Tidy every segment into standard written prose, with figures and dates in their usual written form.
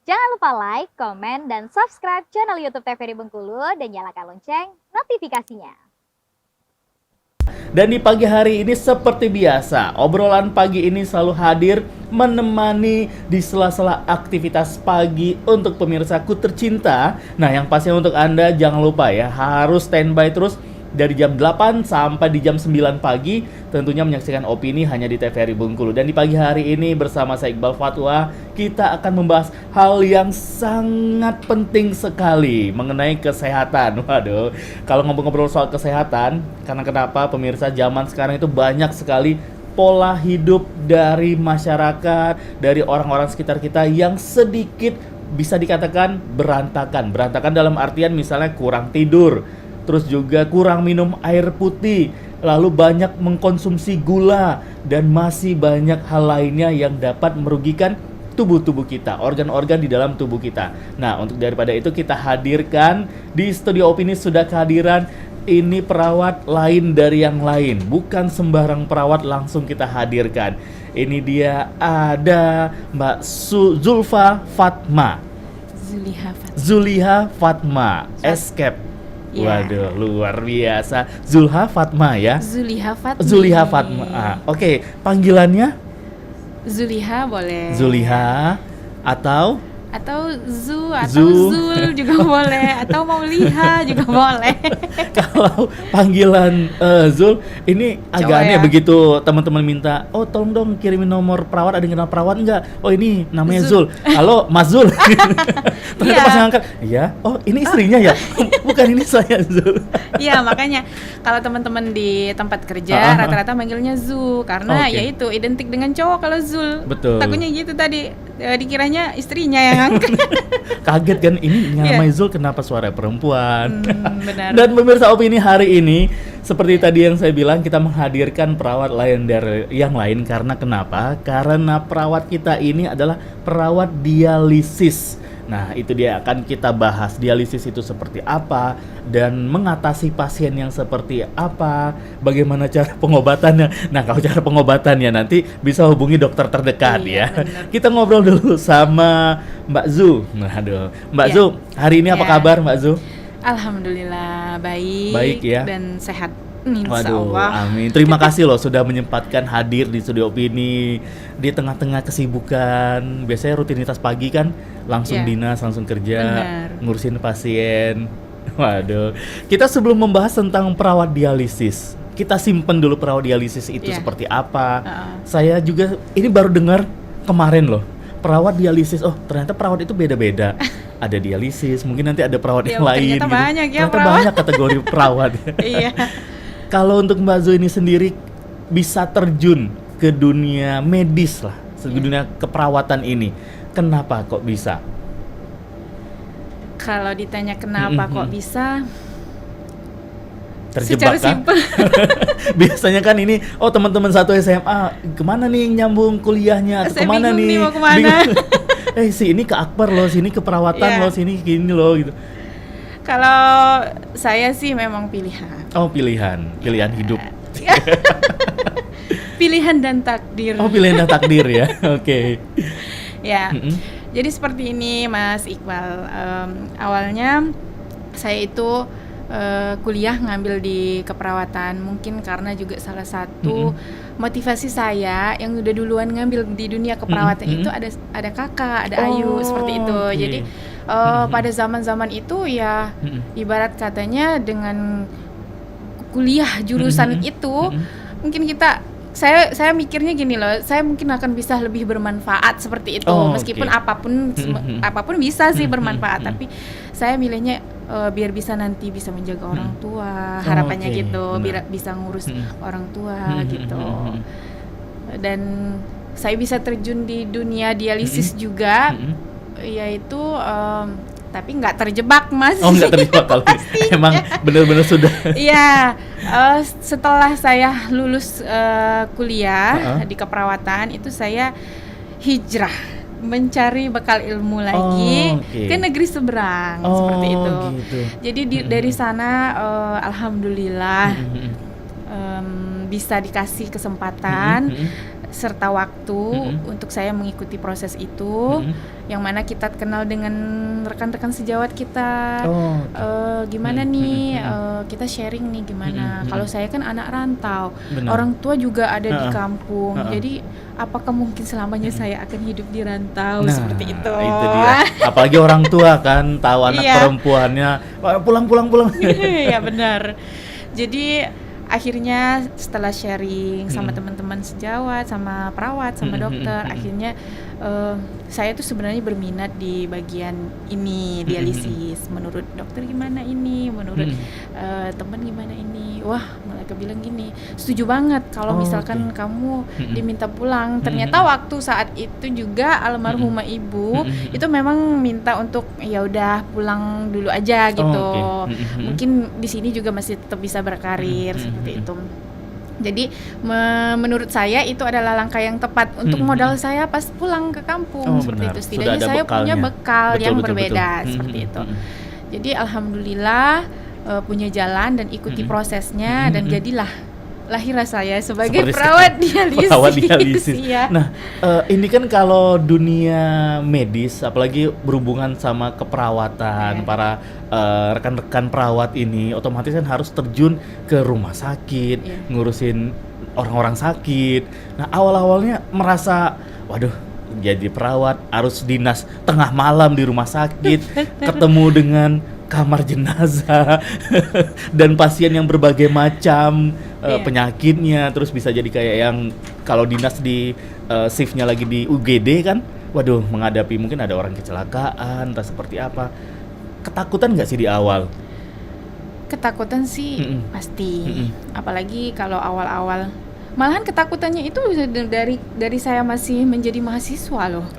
Jangan lupa like, komen, dan subscribe channel YouTube TVRI Bengkulu dan nyalakan lonceng notifikasinya. Dan di pagi hari ini seperti biasa, obrolan pagi ini selalu hadir menemani di sela-sela aktivitas pagi untuk pemirsaku tercinta. Nah, yang pasti untuk Anda jangan lupa ya, harus standby terus dari jam 8 sampai di jam 9 pagi, tentunya menyaksikan opini hanya di TVRI Bengkulu. Dan di pagi hari ini bersama saya Iqbal Fatwa, kita akan membahas hal yang sangat penting sekali mengenai kesehatan. Waduh, kalau ngobrol-ngobrol soal kesehatan, karena kenapa pemirsa, zaman sekarang itu banyak sekali pola hidup dari masyarakat, dari orang-orang sekitar kita yang sedikit bisa dikatakan berantakan. Berantakan dalam artian misalnya kurang tidur, terus juga kurang minum air putih, lalu banyak mengkonsumsi gula, dan masih banyak hal lainnya yang dapat merugikan tubuh-tubuh kita, organ-organ di dalam tubuh kita. Nah, untuk daripada itu kita hadirkan di studio opini sudah kehadiran ini perawat lain dari yang lain. Bukan sembarang perawat langsung kita hadirkan. Ini dia ada Mbak Zulfa Fatma. Zuliha Fatma, Escape. Ya. Waduh, luar biasa. Zulha Fatma ya? Zuliha Fatma. Oke, panggilannya? Zuliha boleh. Zuliha atau Zu atau Zul juga boleh, atau Mauliha juga boleh. kalau panggilan Zul ini agak Coba aneh ya. begitu teman-teman minta, oh tolong dong kirimin nomor perawat, ada yang kenal perawat enggak? Oh ini namanya Zul. Halo Mas Zul. Ternyata Iya. pas ngangkat, iya. Oh ini istrinya ya? Bukan, ini saya Zul. Iya, makanya kalau teman-teman di tempat kerja rata-rata manggilnya Zu karena Oke. yaitu identik dengan cowok kalau Zul. Betul. Takutnya gitu tadi, dikiranya istrinya yang angkat. Kaget kan, ini Iya. namanya Zul kenapa suara perempuan? Benar. Dan pemirsa opini hari ini, seperti tadi yang saya bilang, kita menghadirkan perawat lain dari yang lain. Karena kenapa? Karena perawat kita ini adalah perawat dialisis. Nah, itu dia akan kita bahas, dialisis itu seperti apa dan mengatasi pasien yang seperti apa, bagaimana cara pengobatannya. Nah, kalau cara pengobatannya nanti bisa hubungi dokter terdekat Iya, ya. benar. Kita ngobrol dulu sama Mbak Zu. Aduh, Mbak Iya. Zu, hari ini apa Iya. kabar Mbak Zu? Alhamdulillah baik. Baik ya. Dan sehat. Insya Waduh, Allah. amin. Terima kasih loh sudah menyempatkan hadir di studio opini di tengah-tengah kesibukan. Biasanya rutinitas pagi kan langsung Iya. dinas, langsung kerja, Benar. ngurusin pasien. Waduh. Kita sebelum membahas tentang perawat dialisis, kita simpen dulu perawat dialisis itu Iya. seperti apa. Saya juga ini baru dengar kemarin loh. Perawat dialisis, oh ternyata perawat itu beda-beda. Ada dialisis, mungkin nanti ada perawat Ya, yang lain. ternyata gitu. banyak ya Ternyata perawat. banyak kategori perawat. Iya. Kalau untuk Mbak Zu ini sendiri bisa terjun ke dunia medis lah, ke dunia keperawatan ini, kenapa kok bisa? Kalau ditanya kenapa kok bisa, Terjebak secara kan? simpel. Biasanya kan ini, oh teman-teman satu SMA, kemana nih nyambung kuliahnya? Atau Saya kemana bingung nih nih? mau kemana. Bingung. Si ini ke Akbar loh, sini ke perawatan Iya. loh, sini gini loh gitu. Kalau saya sih memang pilihan. Oh pilihan hidup. Pilihan dan takdir. Oh pilihan dan takdir ya, oke. Ya. Mm-mm. Jadi seperti ini Mas Iqbal. Awalnya saya itu kuliah ngambil di keperawatan, mungkin karena juga salah satu motivasi saya yang udah duluan ngambil di dunia keperawatan itu ada kakak, ada Ayu seperti itu. Oke. Jadi pada zaman-zaman itu ya ibarat katanya dengan kuliah jurusan itu mungkin saya mikirnya gini loh, saya mungkin akan bisa lebih bermanfaat seperti itu. Oh, meskipun oke. apapun bisa sih bermanfaat, tapi saya milihnya biar bisa nanti bisa menjaga orang tua, harapannya Oke, gitu, benar. biar bisa ngurus orang tua gitu. Dan saya bisa terjun di dunia dialisis juga, yaitu tapi nggak terjebak Mas. Oh nggak terjebak kalau emang benar-benar sudah. Iya, setelah saya lulus kuliah di keperawatan itu saya hijrah mencari bekal ilmu lagi oke. ke negeri seberang seperti itu. Gitu. Jadi dari sana alhamdulillah bisa dikasih kesempatan serta waktu untuk saya mengikuti proses itu, yang mana kita kenal dengan rekan-rekan sejawat kita. Gimana nih kita sharing nih gimana. Kalau saya kan anak rantau, Benar. orang tua juga ada di kampung, jadi apakah mungkin selamanya saya akan hidup di rantau seperti itu? Itu dia. Apalagi orang tua kan tahu anak perempuannya, "Wah, pulang. Iya benar. Jadi akhirnya setelah sharing sama teman-teman sejawat, sama perawat, sama dokter, akhirnya saya tuh sebenarnya berminat di bagian ini, dialisis. Menurut dokter gimana ini, menurut teman gimana ini. Wah, mereka bilang gini, setuju banget kalau misalkan kamu diminta pulang. Ternyata waktu saat itu juga almarhumah ibu itu memang minta untuk ya udah pulang dulu aja gitu. Mungkin di sini juga masih tetap bisa berkarir seperti itu. Jadi menurut saya itu adalah langkah yang tepat untuk modal saya pas pulang ke kampung seperti benar. itu. Setidaknya saya punya bekal yang berbeda seperti itu. Jadi alhamdulillah punya jalan dan ikuti prosesnya dan jadilah lahirlah saya sebagai perawat dialisis. Ya. Nah, ini kan kalau dunia medis, apalagi berhubungan sama keperawatan, para rekan-rekan perawat ini otomatis kan harus terjun ke rumah sakit, ngurusin orang-orang sakit. Nah, awal-awalnya merasa, waduh, jadi perawat harus dinas tengah malam di rumah sakit, ketemu dengan kamar jenazah dan pasien yang berbagai macam penyakitnya, terus bisa jadi kayak yang kalau dinas di shiftnya lagi di UGD kan, waduh, menghadapi mungkin ada orang kecelakaan atau seperti apa. Ketakutan nggak sih di awal? Ketakutan sih pasti, apalagi kalau awal-awal. Malahan ketakutannya itu dari saya masih menjadi mahasiswa loh.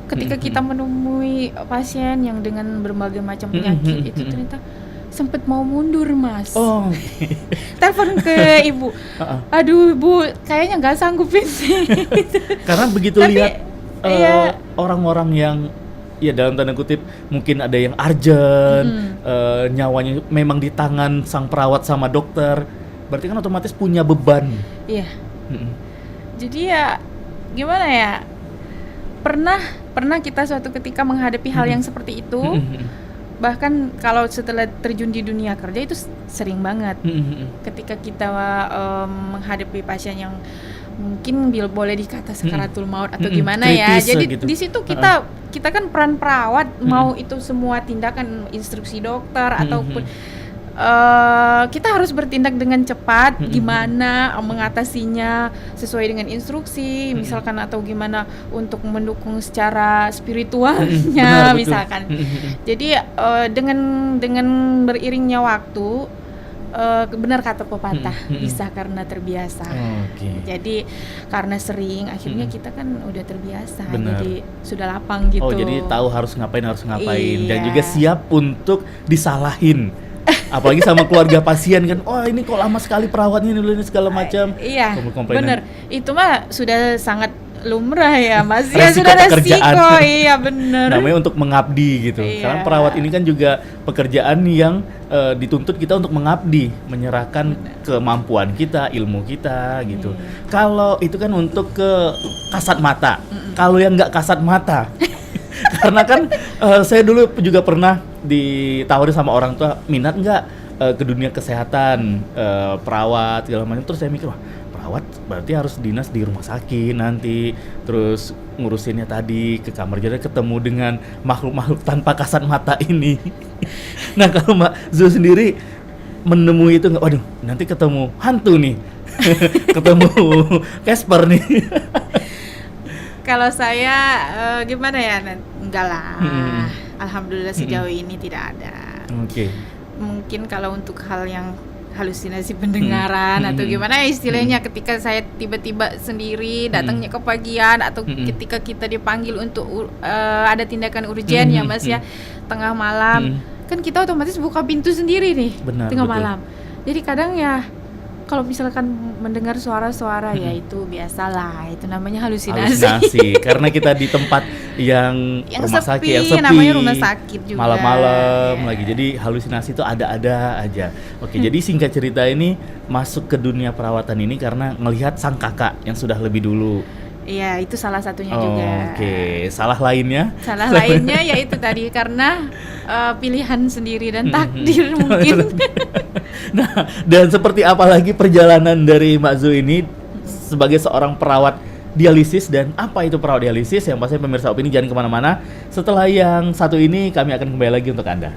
Ketika kita menemui pasien yang dengan berbagai macam penyakit itu ternyata sempat mau mundur, Mas. Telepon ke ibu, aduh bu, kayaknya nggak sanggupin sih. Karena begitu lihat orang-orang yang ya dalam tanda kutip mungkin ada yang urgent, nyawanya memang di tangan sang perawat sama dokter, berarti kan otomatis punya beban. Iya. Jadi ya gimana ya? Pernah kita suatu ketika menghadapi hal yang seperti itu. Bahkan kalau setelah terjun di dunia kerja itu sering banget. Ketika kita menghadapi pasien yang mungkin boleh dikata sakaratul maut atau gimana ya. Jadi gitu. Di situ kita kan peran perawat, mau itu semua tindakan instruksi dokter ataupun kita harus bertindak dengan cepat, gimana mengatasinya sesuai dengan instruksi, misalkan, atau gimana untuk mendukung secara spiritualnya, misalkan. Jadi dengan beriringnya waktu, benar kata pepatah, bisa karena terbiasa. Jadi karena sering, akhirnya kita kan udah terbiasa, jadi sudah lapang gitu. Jadi tahu harus ngapain dan juga siap untuk disalahin. Apalagi sama keluarga pasien kan, ini kok lama sekali perawatnya ini segala macam. Iya, bener. Itu mah sudah sangat lumrah ya, Mas. Ya sudah resiko, iya bener. Namanya untuk mengabdi gitu. Karena perawat ini kan juga pekerjaan yang dituntut kita untuk mengabdi, menyerahkan kemampuan kita, ilmu kita gitu. Kalau itu kan untuk ke kasat mata. Kalau yang nggak kasat mata, karena kan saya dulu juga pernah ditawarin sama orang tua, minat nggak ke dunia kesehatan, perawat segala macam. Terus saya mikir, wah, perawat berarti harus dinas di rumah sakit nanti, terus ngurusinnya tadi ke kamar jenazah, ketemu dengan makhluk-makhluk tanpa kasat mata ini. Nah, kalau Mbak Zul sendiri menemui itu nggak? Waduh, nanti ketemu hantu nih, ketemu Casper nih. Kalau saya gimana ya? Enggak lah. Alhamdulillah sejauh ini tidak ada. Mungkin kalau untuk hal yang halusinasi pendengaran atau gimana istilahnya, ketika saya tiba-tiba sendiri datangnya ke pagian atau ketika kita dipanggil untuk ada tindakan urgen ya Mas ya, tengah malam, kan kita otomatis buka pintu sendiri nih. Tengah malam. Jadi kadang ya kalau misalkan mendengar suara-suara ya itu biasalah, itu namanya halusinasi. Halusinasi karena kita di tempat yang rumah sakit yang sepi, namanya rumah sakit juga. malam-malam Ya. lagi, jadi halusinasi itu ada-ada aja. Oke, jadi singkat cerita ini masuk ke dunia perawatan ini karena ngelihat sang kakak yang sudah lebih dulu. Iya, itu salah satunya juga. Oke, salah lainnya? Salah lainnya yaitu tadi karena pilihan sendiri dan takdir mungkin. Nah, dan seperti apa lagi perjalanan dari Mbak Zu ini sebagai seorang perawat dialisis, dan apa itu perawat dialisis? Yang pasti pemirsa Opini jangan kemana-mana. Setelah yang satu ini kami akan kembali lagi untuk Anda.